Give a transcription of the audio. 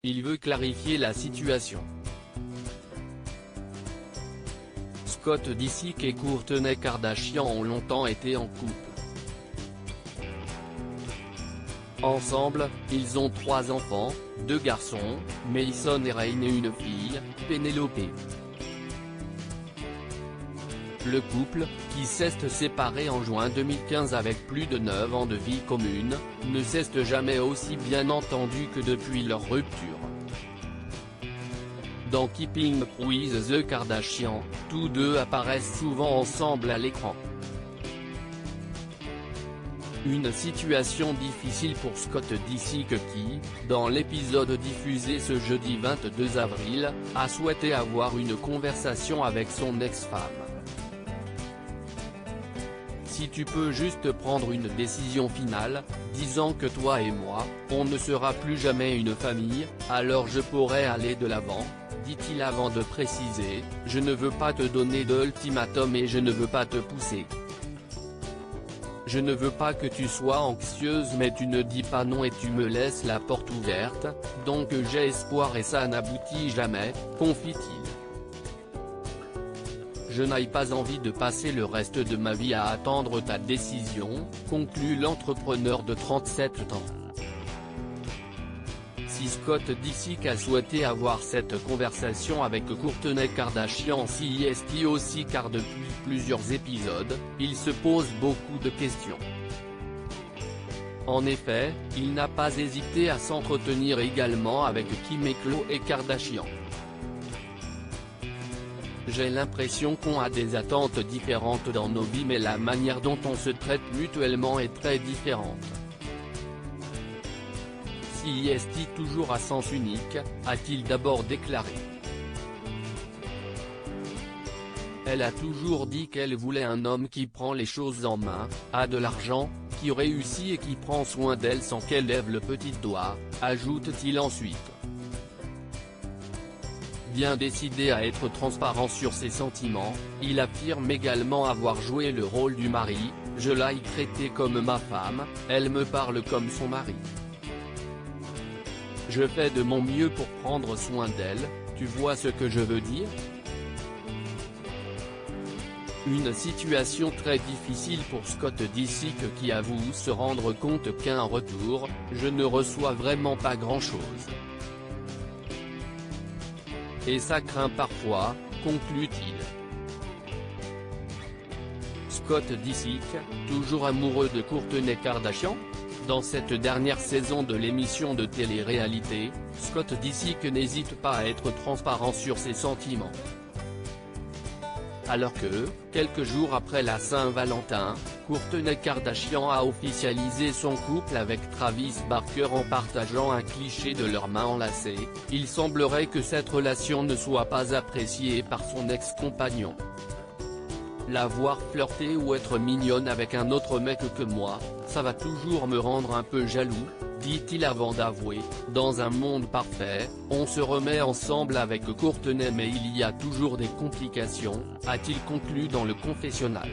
il veut clarifier la situation. Scott Disick et Kourtney Kardashian ont longtemps été en couple. Ensemble, ils ont 3 enfants, 2 garçons, Mason et Rain et une fille, Penelope. Le couple, qui s'est séparé en juin 2015 avec plus de 9 ans de vie commune, ne s'est jamais aussi bien entendu que depuis leur rupture. Dans Keeping Up with the Kardashians, tous deux apparaissent souvent ensemble à l'écran. Une situation difficile pour Scott Disick qui, dans l'épisode diffusé ce jeudi 22 avril, a souhaité avoir une conversation avec son ex-femme. Si tu peux juste prendre une décision finale, disant que toi et moi, on ne sera plus jamais une famille, alors je pourrais aller de l'avant, dit-il avant de préciser, je ne veux pas te donner d'ultimatum et je ne veux pas te pousser. Je ne veux pas que tu sois anxieuse mais tu ne dis pas non et tu me laisses la porte ouverte, donc j'ai espoir et ça n'aboutit jamais, confie-t-il. Je n'ai pas envie de passer le reste de ma vie à attendre ta décision, conclut l'entrepreneur de 37 ans. Si Scott Disick a souhaité avoir cette conversation avec Kourtney Kardashian c'est aussi car depuis plusieurs épisodes, il se pose beaucoup de questions. En effet, il n'a pas hésité à s'entretenir également avec Kim et Khloé Kardashian. J'ai l'impression qu'on a des attentes différentes dans nos vies mais la manière dont on se traite mutuellement est très différente. C'est toujours à sens unique, a-t-il d'abord déclaré. Elle a toujours dit qu'elle voulait un homme qui prend les choses en main, a de l'argent, qui réussit et qui prend soin d'elle sans qu'elle lève le petit doigt, ajoute-t-il ensuite. Bien décidé à être transparent sur ses sentiments, il affirme également avoir joué le rôle du mari, je l'ai traitée comme ma femme, elle me parle comme son mari. Je fais de mon mieux pour prendre soin d'elle, tu vois ce que je veux dire ? Une situation très difficile pour Scott Disick qui avoue se rendre compte qu'à un retour, je ne reçois vraiment pas grand-chose. Et ça craint parfois, conclut-il. Scott Disick, toujours amoureux de Kourtney Kardashian ? Dans cette dernière saison de l'émission de télé-réalité, Scott Disick n'hésite pas à être transparent sur ses sentiments. Alors que, quelques jours après la Saint-Valentin, Kourtney Kardashian a officialisé son couple avec Travis Barker en partageant un cliché de leurs mains enlacées, il semblerait que cette relation ne soit pas appréciée par son ex-compagnon. La voir flirter ou être mignonne avec un autre mec que moi, ça va toujours me rendre un peu jaloux, dit-il avant d'avouer, dans un monde parfait, on se remet ensemble avec Kourtney mais il y a toujours des complications, a-t-il conclu dans le confessionnal.